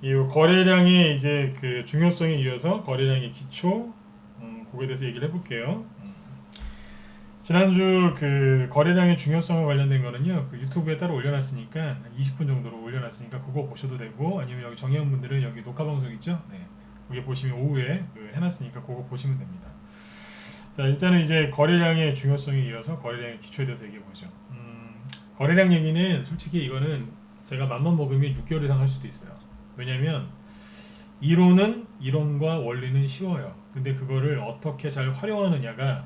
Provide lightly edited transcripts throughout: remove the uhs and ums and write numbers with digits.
이 거래량의 이제 그 중요성에 이어서 거래량의 기초, 그거에 대해서 얘기를 해볼게요. 지난주 그 거래량의 중요성과 관련된 거는요, 그 유튜브에 따로 올려놨으니까 한 20분 정도로 올려놨으니까 그거 보셔도 되고, 아니면 여기 정의원분들은 여기 녹화 방송 있죠? 네, 거기 보시면 오후에 그 해놨으니까 그거 보시면 됩니다. 자, 일단은 이제 거래량의 중요성에 이어서 거래량의 기초에 대해서 얘기해 보죠. 거래량 얘기는 솔직히 이거는 제가 맘만 먹으면 6개월 이상 할 수도 있어요. 왜냐면 이론과 원리는 쉬워요. 근데 그거를 어떻게 잘 활용하느냐가,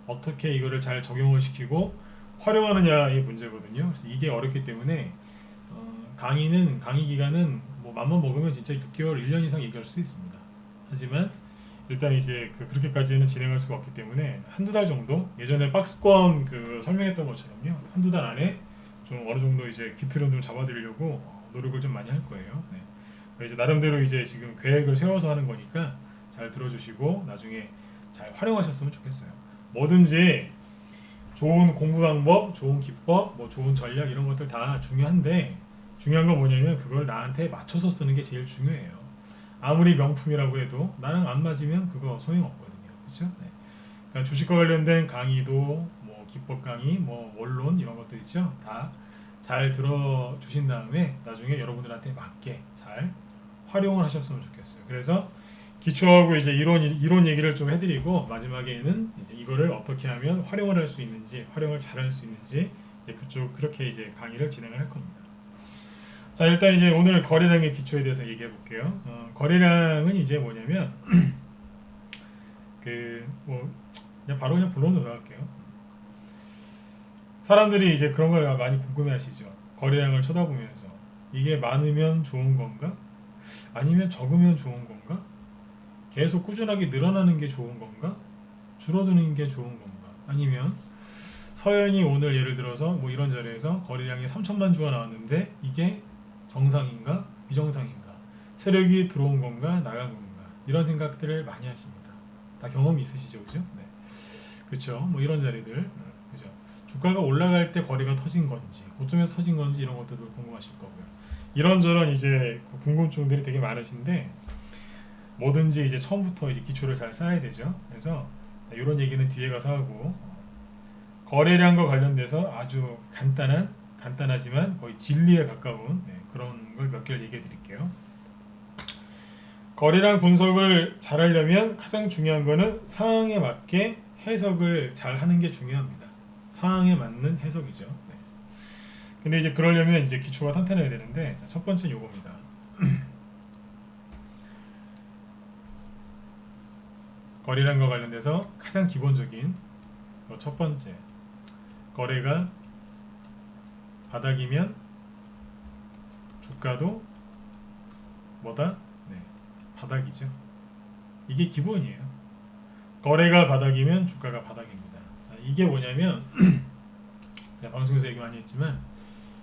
어떻게 이거를 잘 적용을 시키고 활용하느냐의 문제거든요. 그래서 이게 어렵기 때문에 강의 기간은 뭐 맘만 먹으면 진짜 6개월, 1년 이상 얘기할 수도 있습니다. 하지만 일단 이제 그렇게까지는 진행할 수가 없기 때문에 한두 달 정도, 예전에 박스권 그 설명했던 것처럼요, 한두 달 안에 좀 어느 정도 이제 기틀은 좀 잡아드리려고 노력을 좀 많이 할 거예요. 네. 이제 나름대로 이제 지금 계획을 세워서 하는 거니까 잘 들어주시고 나중에 잘 활용하셨으면 좋겠어요. 뭐든지 좋은 공부 방법, 좋은 기법, 뭐 좋은 전략 이런 것들 다 중요한데, 중요한 건 뭐냐면 그걸 나한테 맞춰서 쓰는 게 제일 중요해요. 아무리 명품이라고 해도 나랑 안 맞으면 그거 소용없거든요. 그렇죠? 네. 그러니까 주식과 관련된 강의도 뭐 기법 강의, 뭐 원론 이런 것들 있죠. 다 잘 들어주신 다음에 나중에 여러분들한테 맞게 잘 활용을 하셨으면 좋겠어요. 그래서 기초하고 이제 이론 얘기를 좀 해드리고, 마지막에는 이제 이거를 어떻게 하면 활용을 할 수 있는지, 활용을 잘 할 수 있는지 이제 그렇게 이제 강의를 진행을 할 겁니다. 자, 일단 이제 오늘 거래량의 기초에 대해서 얘기해 볼게요. 거래량은 이제 뭐냐면 뭐 그냥 바로 본론으로 들어갈게요. 사람들이 이제 그런 걸 많이 궁금해하시죠. 거래량을 쳐다보면서 이게 많으면 좋은 건가? 아니면 적으면 좋은 건가? 계속 꾸준하게 늘어나는 게 좋은 건가? 줄어드는 게 좋은 건가? 아니면 서현이 오늘 예를 들어서 뭐 이런 자리에서 거래량이 3천만 주가 나왔는데 이게 정상인가? 비정상인가? 세력이 들어온 건가? 나간 건가? 이런 생각들을 많이 하십니다. 다 경험이 있으시죠, 그죠? 네, 그렇죠. 뭐 이런 자리들, 그죠? 주가가 올라갈 때 거래가 터진 건지, 고점에서 터진 건지 이런 것들도 궁금하실 거고요. 이런저런 이제 궁금증들이 되게 많으신데, 뭐든지 이제 처음부터 이제 기초를 잘 쌓아야 되죠. 그래서 이런 얘기는 뒤에 가서 하고, 거래량과 관련돼서 아주 간단하지만 거의 진리에 가까운 그런 걸 몇 개를 얘기해 드릴게요. 거래량 분석을 잘 하려면 가장 중요한 거는 상황에 맞게 해석을 잘 하는 게 중요합니다. 상황에 맞는 해석이죠. 네. 근데 이제 그러려면 이제 기초가 탄탄해야 되는데, 자, 첫 번째 요겁니다. 거래량과 관련돼서 가장 기본적인 첫 번째, 거래가 바닥이면 주가도 뭐다? 네, 바닥이죠. 이게 기본이에요. 거래가 바닥이면 주가가 바닥입니다. 자, 이게 뭐냐면 제가 방송에서 얘기 많이 했지만,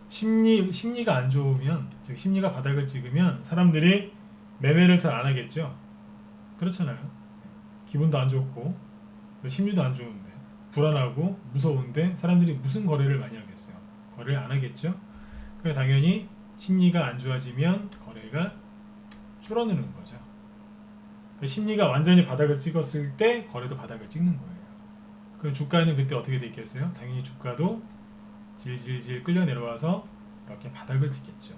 심리가 안 좋으면, 즉 심리가 바닥을 찍으면 사람들이 매매를 잘 안 하겠죠. 그렇잖아요. 기분도 안 좋고 심리도 안 좋은데, 불안하고 무서운데 사람들이 무슨 거래를 많이 하겠어요? 거래를 안 하겠죠. 그래서 당연히 심리가 안 좋아지면 거래가 줄어드는 거죠. 심리가 완전히 바닥을 찍었을 때 거래도 바닥을 찍는 거예요. 그럼 주가는 그때 어떻게 돼 있겠어요? 당연히 주가도 질질질 끌려 내려와서 이렇게 바닥을 찍겠죠.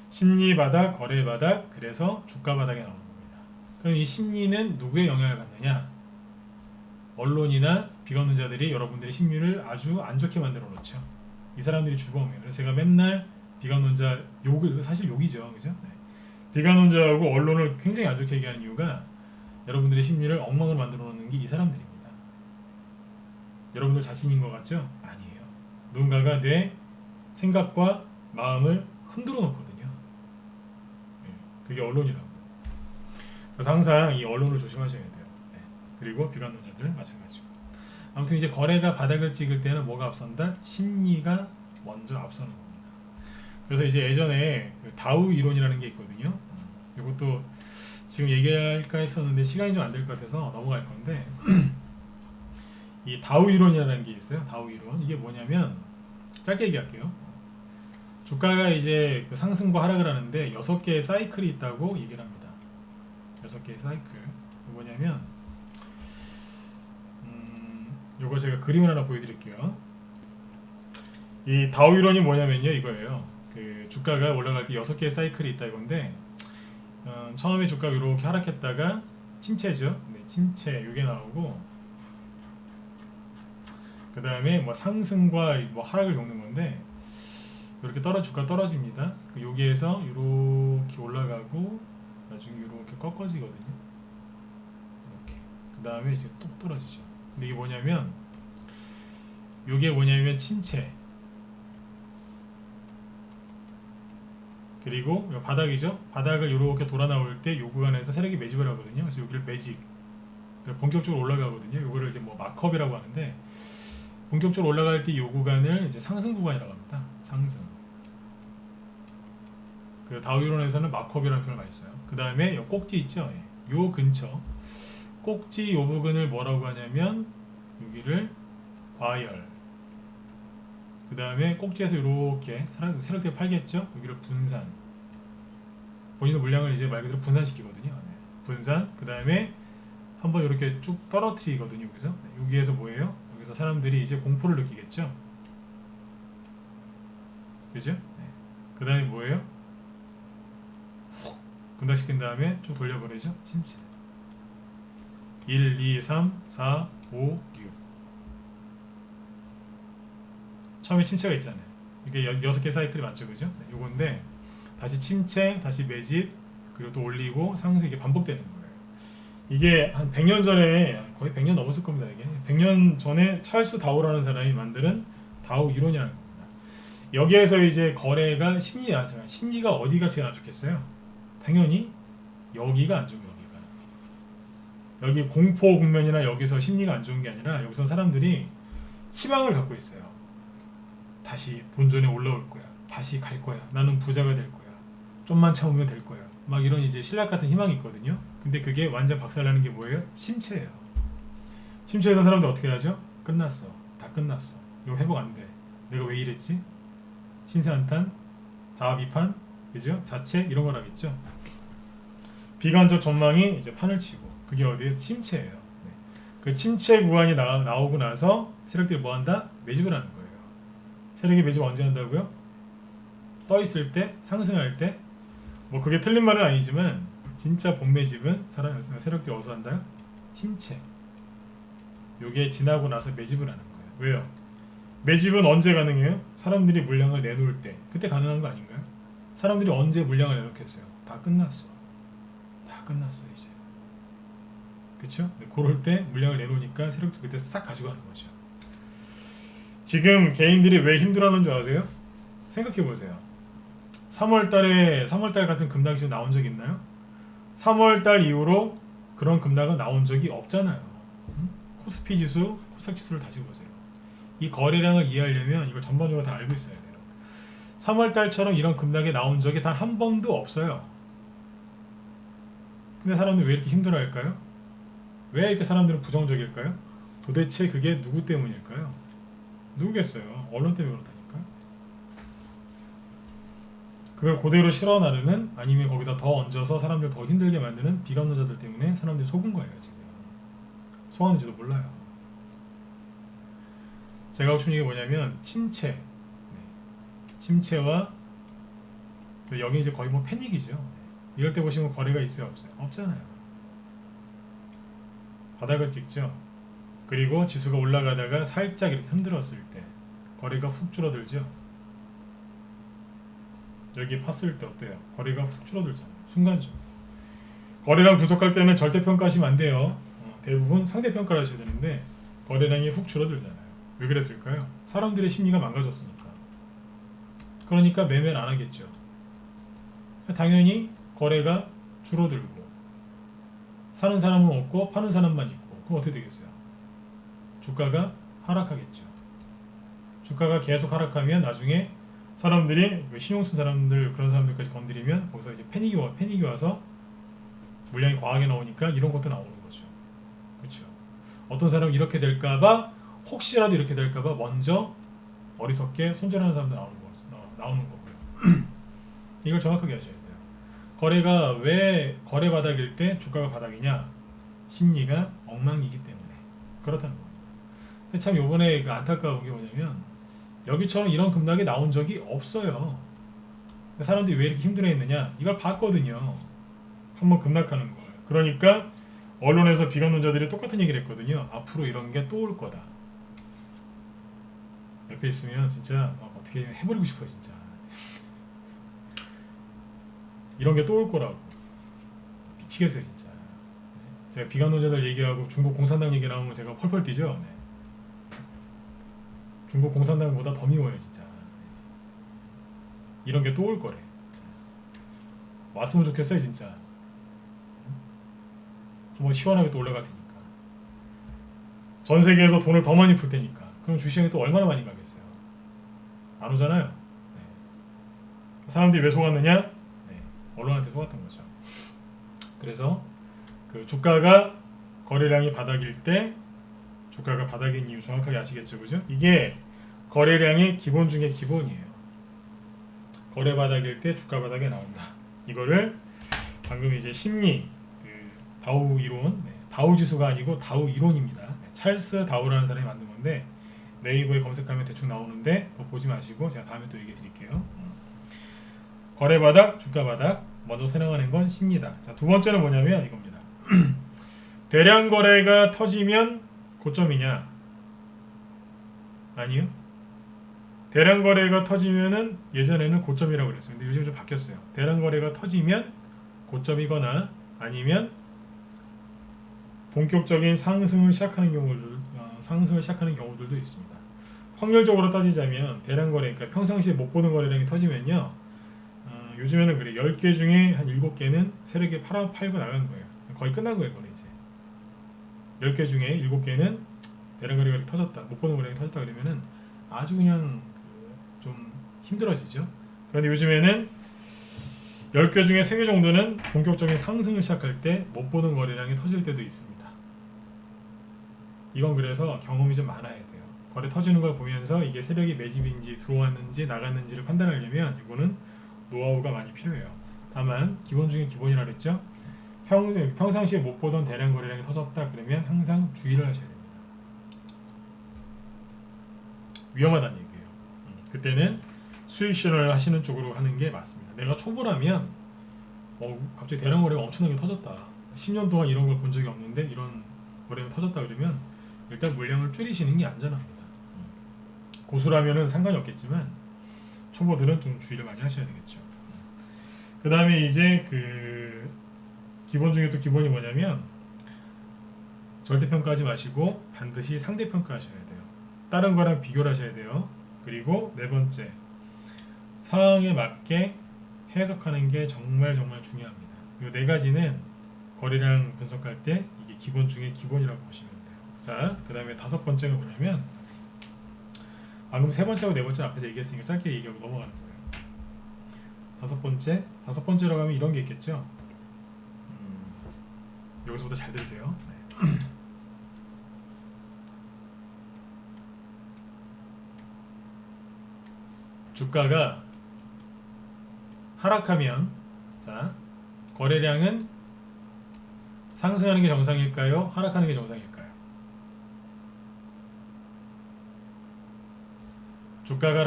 심리 바닥, 거래 바닥, 그래서 주가 바닥에 나오는 겁니다. 그럼 이 심리는 누구의 영향을 받느냐? 언론이나 비관론자들이 여러분들의 심리를 아주 안 좋게 만들어 놓죠. 이 사람들이 주범이에요. 그래서 제가 맨날 비관론자 욕을, 사실 욕이죠, 그죠? 네. 비관론자하고 언론을 굉장히 안 좋게 얘기하는 이유가 여러분들의 심리를 엉망을 만들어 놓는 게 이 사람들입니다. 여러분들 자신인 것 같죠? 아니에요. 누군가가 내 생각과 마음을 흔들어 놓거든요. 네. 그게 언론이라고. 그래서 항상 이 언론을 조심하셔야 돼요. 네. 그리고 비관론자들 마찬가지고. 아무튼 이제 거래가 바닥을 찍을 때는 뭐가 앞선다? 심리가 먼저 앞서는 겁니다. 그래서 이제 예전에 그 다우 이론이라는 게 있거든요. 이것도 지금 얘기할까 했었는데 시간이 좀 안 될 것 같아서 넘어갈 건데, 이 다우 이론이라는 게 있어요. 다우 이론. 이게 뭐냐면 짧게 얘기할게요. 주가가 이제 그 상승과 하락을 하는데 6개의 사이클이 있다고 얘기를 합니다. 6개의 사이클. 뭐냐면 요거 제가 그림을 하나 보여드릴게요. 이 다우이론이 뭐냐면요, 이거예요. 그 주가가 올라갈 때 6개의 사이클이 있다 이건데, 처음에 주가가 이렇게 하락했다가 침체죠. 네, 침체 이게 나오고, 그 다음에 뭐 상승과 뭐 하락을 겪는 건데, 이렇게 주가 떨어집니다. 여기에서 이렇게 올라가고 나중에 이렇게 꺾어지거든요. 이렇게. 그 다음에 이제 또 떨어지죠. 근데 이게 뭐냐면, 이게 뭐냐면 침체. 그리고 바닥이죠. 바닥을 이렇게 돌아 나올 때 이 구간에서 세력이 매집을 하거든요. 그래서 여기를 매집. 본격적으로 올라가거든요. 이거를 이제 뭐 마크업이라고 하는데, 본격적으로 올라갈 때 이 구간을 이제 상승 구간이라고 합니다. 상승. 그 다우이론에서는 마크업이라는 표현을 많이 써요. 그 다음에 요 꼭지 있죠. 요 근처 꼭지 요 부분을 뭐라고 하냐면 여기를 과열. 그 다음에 꼭지에서 이렇게 세력들이 팔겠죠. 여기를 분산. 본인의 물량을 이제 말 그대로 분산시키거든요. 네. 분산. 그 다음에 한번 이렇게 쭉 떨어뜨리거든요. 여기서 여기에서 뭐예요? 여기서 사람들이 이제 공포를 느끼겠죠. 그죠? 네. 그 다음에 뭐예요? 훅 분산시킨 다음에 쭉 돌려버리죠. 침체. 1, 2, 3, 4, 5, 6. 처음에 침체가 있잖아요. 이게 6개 사이클이 맞죠, 그죠? 네, 요건데 다시 침체, 다시 매집, 그리고 또 올리고 상승 이게 반복되는 거예요. 이게 한 100년 전에 거의 100년 넘었을 겁니다. 이게 100년 전에 찰스 다우라는 사람이 만드는 다우 이론이라는 겁니다. 여기에서 이제 거래가 심리가 어디가 제일 안 좋겠어요? 당연히 여기가 안 좋은 여기가. 여기 공포 국면이나 여기서 심리가 안 좋은 게 아니라 여기서 사람들이 희망을 갖고 있어요. 다시 본전에 올라올 거야. 다시 갈 거야. 나는 부자가 될 거야. 좀만 참으면 될 거야. 막 이런 이제 신락 같은 희망이 있거든요. 근데 그게 완전 박살나는 게 뭐예요? 침체예요. 침체에서 사람들 어떻게 하죠? 끝났어. 다 끝났어. 이거 회복 안 돼. 내가 왜 이랬지? 신세한탄, 자아 비판, 그죠? 자책 이런 거라겠죠. 비관적 전망이 이제 판을 치고 그게 어디에 침체예요. 네. 그 침체 구간이 나오고 나서 세력들이 뭐 한다? 매집을 하는 거예요. 세력이 매집 언제 한다고요? 떠 있을 때, 상승할 때. 뭐 그게 틀린 말은 아니지만 진짜 본 매집은 세력들이 어디서 한다요? 침체. 요게 지나고 나서 매집을 하는 거예요. 왜요? 매집은 언제 가능해요? 사람들이 물량을 내놓을 때. 그때 가능한 거 아닌가요? 사람들이 언제 물량을 내놓겠어요? 다 끝났어. 다 끝났어 이제. 그쵸? 그럴 때 물량을 내놓으니까 세력들이 그때 싹 가져가는 거죠. 지금 개인들이 왜 힘들어하는 줄 아세요? 생각해보세요. 3월달 같은 급락이 지금 나온 적 있나요? 3월달 이후로 그런 급락은 나온 적이 없잖아요. 코스피 지수, 코스닥 지수를 다시 보세요. 이 거래량을 이해하려면 이걸 전반적으로 다 알고 있어야 돼요. 3월달처럼 이런 급락이 나온 적이 단 한 번도 없어요. 근데 사람들이 왜 이렇게 힘들어할까요? 왜 이렇게 사람들은 부정적일까요? 도대체 그게 누구 때문일까요? 누구겠어요? 언론 때문에 그렇다니까. 그걸 그대로 실어 나르는 아니면 거기다 더 얹어서 사람들 더 힘들게 만드는 비관론자들 때문에 사람들이 속은 거예요. 지금 속았는지도 몰라요. 제가 하고 싶은 얘기 뭐냐면 침체. 침체와 여기 이제 거의 뭐 패닉이죠. 이럴 때 보시면 거래가 있어요, 없어요? 없잖아요. 바닥을 찍죠. 그리고 지수가 올라가다가 살짝 이렇게 흔들었을 때 거래가 훅 줄어들죠. 여기 팠을 때 어때요? 거래가 훅 줄어들잖아요. 순간적으로. 거래량 분석할 때는 절대평가하시면 안 돼요. 대부분 상대평가를 하셔야 되는데 거래량이 훅 줄어들잖아요. 왜 그랬을까요? 사람들의 심리가 망가졌으니까. 그러니까 매매를 안 하겠죠. 당연히 거래가 줄어들고 사는 사람은 없고 파는 사람만 있고 그럼 어떻게 되겠어요? 주가가 하락하겠죠. 주가가 계속 하락하면 나중에 사람들이 신용 쓴 사람들 그런 사람들까지 건드리면 거기서 이제 패닉이 와서 물량이 과하게 나오니까 이런 것도 나오는 거죠. 그렇죠. 어떤 사람은 이렇게 될까봐 혹시라도 이렇게 될까봐 먼저 어리석게 손절하는 사람도 나오는 거고요. 이걸 정확하게 하셔야 돼요. 거래가 왜 거래 바닥일 때 주가가 바닥이냐? 심리가 엉망이기 때문에 그렇다는 겁니다. 근데 참 요번에 그 안타까운 게 뭐냐면 여기처럼 이런 급락이 나온 적이 없어요. 사람들이 왜 이렇게 힘들어했느냐? 이걸 봤거든요. 한번 급락하는 걸. 그러니까 언론에서 비관론자들이 똑같은 얘기를 했거든요. 앞으로 이런 게 또 올 거다. 옆에 있으면 진짜 막 어떻게 해버리고 싶어요, 진짜. 이런 게 또 올 거라고. 미치겠어요, 진짜. 제가 비관론자들 얘기하고 중국 공산당 얘기 나오면 제가 펄펄 뛰죠. 네. 중국 공산당보다 더 미워요, 진짜. 이런 게 또 올 거래. 왔으면 좋겠어요, 진짜. 한번 시원하게 또 올라갈 테니까. 전 세계에서 돈을 더 많이 풀 테니까. 그럼 주시장이 또 얼마나 많이 가겠어요? 안 오잖아요. 네. 사람들이 왜 속았느냐? 네. 언론한테 속았던 거죠. 그래서 그 주가가 거래량이 바닥일 때 주가가 바닥인 이유 정확하게 아시겠죠, 그죠? 이게 거래량의 기본 중에 기본이에요. 거래 바닥일 때 주가 바닥에 나온다. 이거를 방금 이제 심리 그 다우 이론, 네. 다우 지수가 아니고 다우 이론입니다. 네. 찰스 다우라는 사람이 만든 건데 네이버에 검색하면 대충 나오는데 그거 보지 마시고 제가 다음에 또 얘기해 드릴게요. 거래 바닥, 주가 바닥 먼저 생각하는 건 심리다. 자, 두 번째는 뭐냐면 이겁니다. 대량 거래가 터지면 고점이냐? 아니요. 대량 거래가 터지면은 예전에는 고점이라고 그랬어요. 근데 요즘 좀 바뀌었어요. 대량 거래가 터지면 고점이거나 아니면 본격적인 상승을 시작하는 경우들도 있습니다. 확률적으로 따지자면 대량 거래, 그러니까 평상시에 못 보는 거래량이 터지면요. 요즘에는 그래 10개 중에 한 7개는 세력이 팔고 나간 거예요. 거의 끝난 거예요, 거래 이제. 10개 중에 7개는 대량 거래가 터졌다, 못 보는 거래량이 터졌다 그러면은 아주 그냥 좀 힘들어지죠. 그런데 요즘에는 10개 중에 3개 정도는 본격적인 상승을 시작할 때 못 보는 거래량이 터질 때도 있습니다. 이건 그래서 경험이 좀 많아야 돼요. 거래 터지는 걸 보면서 이게 세력이 매집인지 들어왔는지 나갔는지를 판단하려면 이거는 노하우가 많이 필요해요. 다만 기본 중에 기본이라 그랬죠. 평상시에 못 보던 대량 거래량이 터졌다 그러면 항상 주의를 하셔야 됩니다. 위험하다는 얘기예요. 그때는 수익 실현을 하시는 쪽으로 하는 게 맞습니다. 내가 초보라면 갑자기 대량 거래가 엄청나게 터졌다. 10년 동안 이런 걸 본 적이 없는데 이런 거래가 터졌다 그러면 일단 물량을 줄이시는 게 안전합니다. 고수라면은 상관이 없겠지만 초보들은 좀 주의를 많이 하셔야 되겠죠. 그 다음에 이제 그 기본 중에 또 기본이 뭐냐면 절대평가하지 마시고 반드시 상대평가하셔야 돼요. 다른 거랑 비교를 하셔야 돼요. 그리고 네 번째, 상황에 맞게 해석하는 게 정말 중요합니다. 이 네 가지는 거래량 분석할 때 이게 기본 중에 기본이라고 보시면 돼요. 자, 그 다음에 다섯 번째가 뭐냐면 방금 세 번째하고 네 번째 앞에서 얘기했으니까 짧게 얘기하고 넘어가는 거예요. 다섯 번째라고 하면 이런 게 있겠죠. 여기서부터 잘 들으세요. 네. 주가가 하락하면 자 거래량은 상승하는 게 정상일까요? 하락하는 게 정상일까요? 주가가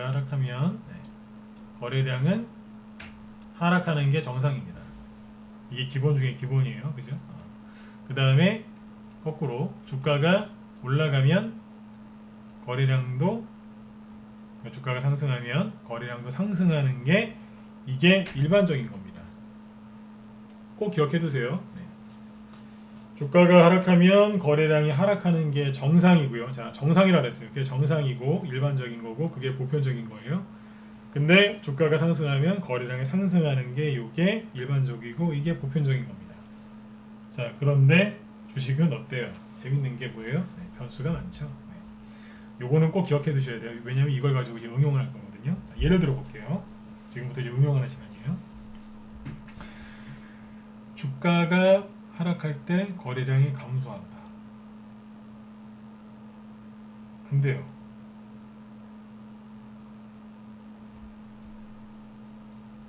하락하면 네. 거래량은 하락하는 게 정상입니다. 이게 기본 중에 기본이에요. 그죠? 그 다음에 거꾸로 주가가 올라가면 주가가 상승하면 거래량도 상승하는 게 이게 일반적인 겁니다. 꼭 기억해 두세요. 네. 주가가 하락하면 거래량이 하락하는 게 정상이고요. 자, 정상이라 그랬어요. 그게 정상이고 일반적인 거고 그게 보편적인 거예요. 근데 주가가 상승하면 거래량이 상승하는 게 이게 일반적이고 이게 보편적인 겁니다. 자, 그런데 주식은 어때요? 재밌는 게 뭐예요? 네, 변수가 많죠. 네. 요거는 꼭 기억해 두셔야 돼요. 왜냐면 이걸 가지고 이제 응용을 할 거거든요. 자, 예를 들어 볼게요. 지금부터 이제 응용하는 시간이에요. 주가가 하락할 때 거래량이 감소한다. 근데요,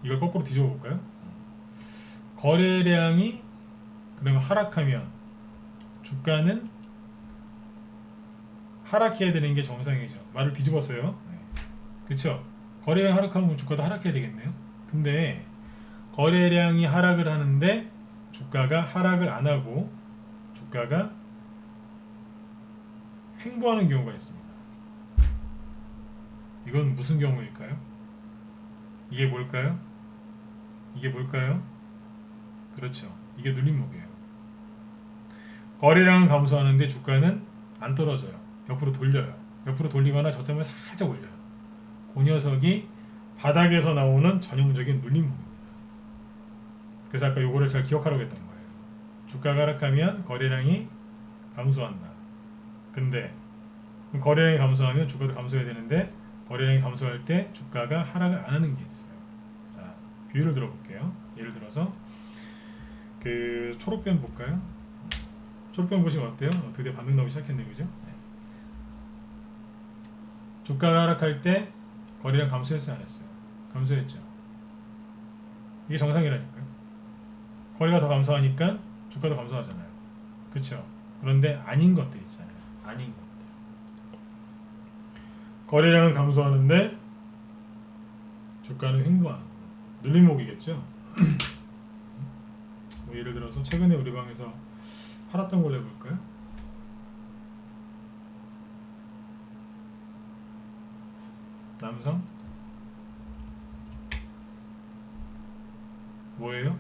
이걸 거꾸로 뒤집어 볼까요? 거래량이 그러면 하락하면 주가는 하락해야 되는 게 정상이죠. 말을 뒤집었어요. 네. 그렇죠? 거래량 하락하면 주가도 하락해야 되겠네요. 근데 거래량이 하락을 하는데 주가가 하락을 안 하고 주가가 횡보하는 경우가 있습니다. 이건 무슨 경우일까요? 이게 뭘까요? 이게 뭘까요? 그렇죠. 이게 눌림목이에요. 거래량은 감소하는데 주가는 안 떨어져요. 옆으로 돌려요. 옆으로 돌리거나 저점을 살짝 올려요. 그 녀석이 바닥에서 나오는 전형적인 눌림목입니다. 그래서 아까 요거를 잘 기억하라고 했던 거예요. 주가가 하락하면 거래량이 감소한다. 근데 거래량이 감소하면 주가도 감소해야 되는데 거래량이 감소할 때 주가가 하락을 안 하는 게 있어요. 자, 비유를 들어볼게요. 예를 들어서 그 초록변 볼까요? 초록변 보시면 어때요? 드디어 반등 나오기 시작했네요, 그죠? 네. 주가가 하락할 때 거래량 감소했어요, 안 했어요? 감소했죠. 이게 정상이라니까요. 거래가 더 감소하니까 주가도 감소하잖아요. 그렇죠? 그런데 아닌 것들 있잖아요. 아닌 것들. 거래량은 감소하는데 주가는 횡보하는 눌림목이겠죠. 뭐 예를 들어서 최근에 우리 방에서 팔았던 걸 해볼까요? 남성 뭐예요?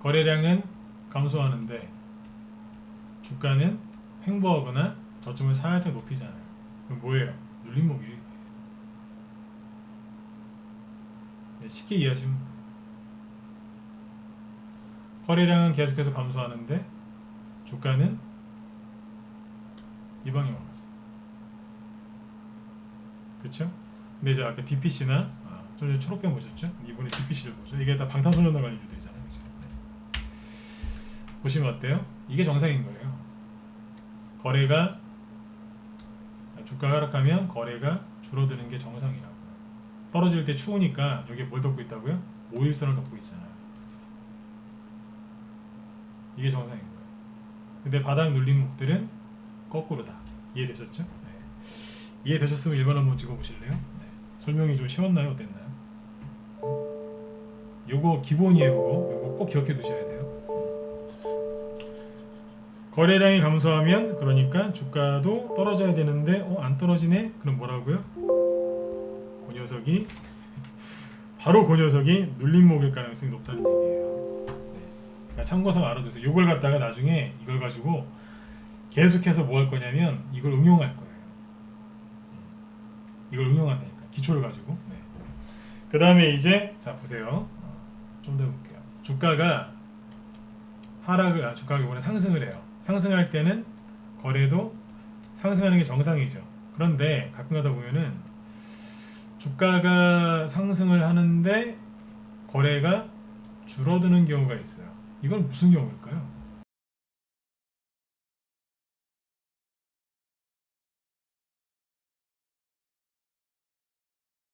거래량은 감소하는데 주가는 횡보하거나 저점을 살짝 높이잖아요. 그럼 뭐예요? 눌림목이에요. 네, 쉽게 이해하시면 돼요. 거래량은 계속해서 감소하는데 주가는 이 방향으로 가죠. 그렇죠? 근데 이제 아까 DPC나 좀 전에 초록병 보셨죠? 이번에 DPC를 보죠. 이게 다 방탄소년단 관련주들이잖아요. 그렇죠? 네. 보시면 어때요? 이게 정상인 거예요. 거래가 주가가 하락하면 거래가 줄어드는 게 정상이라고요. 떨어질 때 추우니까 여기에 뭘 덮고 있다고요? 5일선을 덮고 있잖아요. 이게 정상인 거예요. 근데 바닥 눌림목들은 거꾸로다. 이해되셨죠? 네. 이해되셨으면 1번 한번 찍어보실래요? 네. 설명이 좀 쉬웠나요? 어땠나요? 요거 기본이에요. 요거 꼭 기억해 두셔야 돼요. 거래량이 감소하면 그러니까 주가도 떨어져야 되는데 안 떨어지네? 그럼 뭐라고요? 그 녀석이 바로 그 녀석이 눌림목일 가능성이 높다는 얘기예요. 네. 그러니까 참고서 알아두세요. 이걸 갖다가 나중에 이걸 가지고 계속해서 뭐 할 거냐면 이걸 응용할 거예요. 이걸 응용한다니까. 기초를 가지고. 네. 그 다음에 이제 자 보세요. 좀 더 해볼게요. 주가가 주가가 이번에 상승을 해요. 상승할 때는 거래도 상승하는 게 정상이죠. 그런데 가끔 가다 보면은 주가가 상승을 하는데 거래가 줄어드는 경우가 있어요. 이건 무슨 경우일까요?